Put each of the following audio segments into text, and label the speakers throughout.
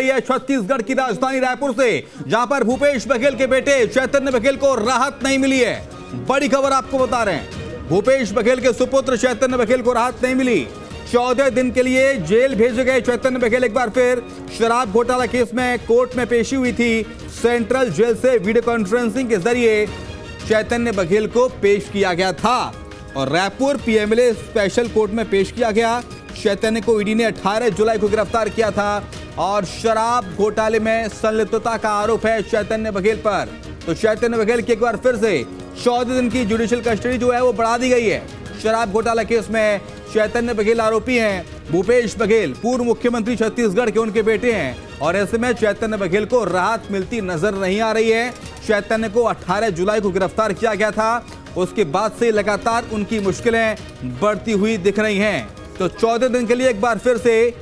Speaker 1: रही है छत्तीसगढ़ की राजधानी रायपुर से, जहां पर भूपेश बघेल के बेटे चैतन्य बघेल को राहत नहीं मिली है। बड़ी खबर आपको बता रहे हैं, भूपेश बघेल के सुपुत्र चैतन्य बघेल को राहत नहीं मिली। 14 दिन के लिए जेल भेजे गए चैतन्य बघेल एक बार फिर शराब घोटाला केस में कोर्ट में पेशी हुई थी। सेंट्रल जेल से वीडियो कॉन्फ्रेंसिंग के जरिए चैतन्य बघेल को पेश किया गया था और रायपुर पीएमएलए स्पेशल कोर्ट में पेश किया गया। चैतन्य को ईडी ने 18 जुलाई को गिरफ्तार किया था और शराब घोटाले में संलिप्तता का आरोप है चैतन्य बघेल पर। तो चैतन्य बघेल की एक बार फिर से 14 दिन की जुडिशियल कस्टडी जो है वो बढ़ा दी गई है। शराब घोटाला केस में चैतन्य बघेल आरोपी हैं। भूपेश बघेल पूर्व मुख्यमंत्री छत्तीसगढ़ के उनके बेटे हैं और ऐसे में चैतन्य बघेल को राहत मिलती नजर नहीं आ रही है। चैतन्य को 18 जुलाई को गिरफ्तार किया गया था, उसके बाद से लगातार उनकी मुश्किलें बढ़ती हुई दिख रही हैं। तो 14 दिन के लिए एक बार फिर से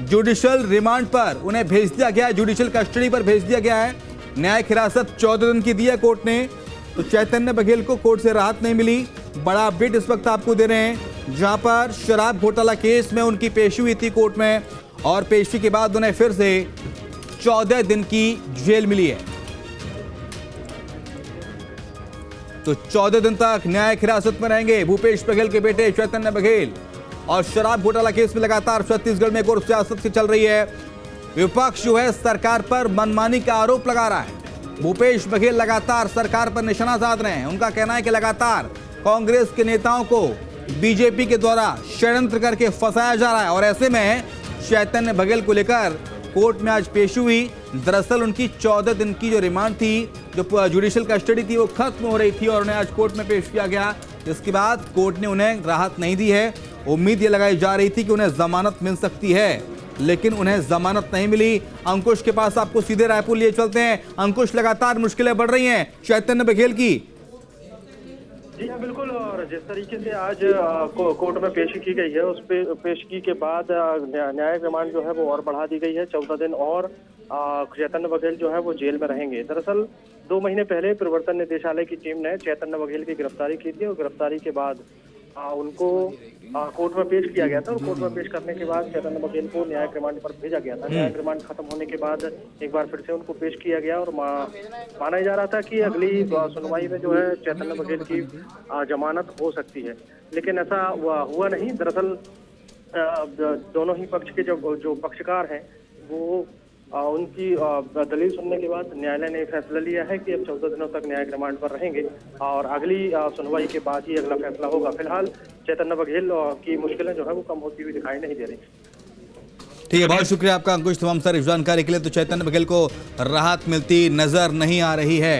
Speaker 1: जुडिशियल रिमांड पर उन्हें भेज दिया गया है, जुडिशियल कस्टडी पर भेज दिया गया है। न्यायिक हिरासत 14 दिन की दी है कोर्ट ने। तो चैतन्य बघेल को कोर्ट से राहत नहीं मिली। बड़ा अपडेट इस वक्त आपको दे रहे हैं, जहां पर शराब घोटाला केस में उनकी पेशी हुई थी कोर्ट में और पेशी के बाद उन्हें फिर से 14 दिन की जेल मिली है। तो 14 दिन तक न्यायिक हिरासत में रहेंगे भूपेश बघेल के बेटे चैतन्य बघेल। और शराब घोटाला केस में लगातार छत्तीसगढ़ में एक और सियासत की चल रही है। विपक्ष जो है सरकार पर मनमानी का आरोप लगा रहा है। भूपेश बघेल लगातार सरकार पर निशाना साध रहे हैं। उनका कहना है कि लगातार कांग्रेस के नेताओं को बीजेपी के द्वारा षड्यंत्र करके फंसाया जा रहा है और ऐसे में चैतन्य बघेल को लेकर कोर्ट में आज पेशी हुई। दरअसल उनकी 14 दिन की जो रिमांड थी, जो जुडिशियल कस्टडी थी, वो खत्म हो रही थी और उन्हें आज कोर्ट में पेश किया गया। इसके बाद कोर्ट ने उन्हें राहत नहीं दी है। उम्मीद ये लगाई जा रही थी कि उन्हें जमानत मिल सकती है, लेकिन उन्हें जमानत नहीं मिली। अंकुश के पास आपको सीधे रायपुर लिए चलते हैं। अंकुश, लगातार मुश्किलें बढ़ रही हैं चैतन्य बघेल की।
Speaker 2: जी हाँ, बिल्कुल। और जिस तरीके से आज कोर्ट में पेशी की गई है, उस पेशगी के बाद न्यायिक रिमांड जो है वो और बढ़ा दी गई है। 14 दिन और चैतन्य बघेल जो है वो जेल में रहेंगे। दरअसल 2 महीने पहले प्रवर्तन निदेशालय की टीम ने चैतन्य बघेल की गिरफ्तारी की थी और गिरफ्तारी के बाद उनको कोर्ट में पेश किया गया था और कोर्ट में पेश करने के बाद चैतन्य बघेल को न्यायिक रिमांड पर भेजा गया था। न्यायिक रिमांड खत्म होने के बाद एक बार फिर से उनको पेश किया गया और माना जा रहा था कि अगली सुनवाई में जो है चैतन्य बघेल की जमानत हो सकती है, लेकिन ऐसा हुआ नहीं। दरअसल दोनों ही पक्ष के जो पक्षकार हैं वो उनकी दलील सुनने के बाद न्यायालय ने फैसला लिया है कि अब 14 दिनों तक न्यायिक रिमांड पर रहेंगे और अगली सुनवाई के बाद ही अगला फैसला होगा। फिलहाल चैतन्य बघेल की मुश्किलें जो है वो कम होती हुई दिखाई नहीं दे रही।
Speaker 1: ठीक है, बहुत शुक्रिया आपका अंकुश तमाम सारी जानकारी के लिए। तो चैतन्य बघेल को राहत मिलती नजर नहीं आ रही है।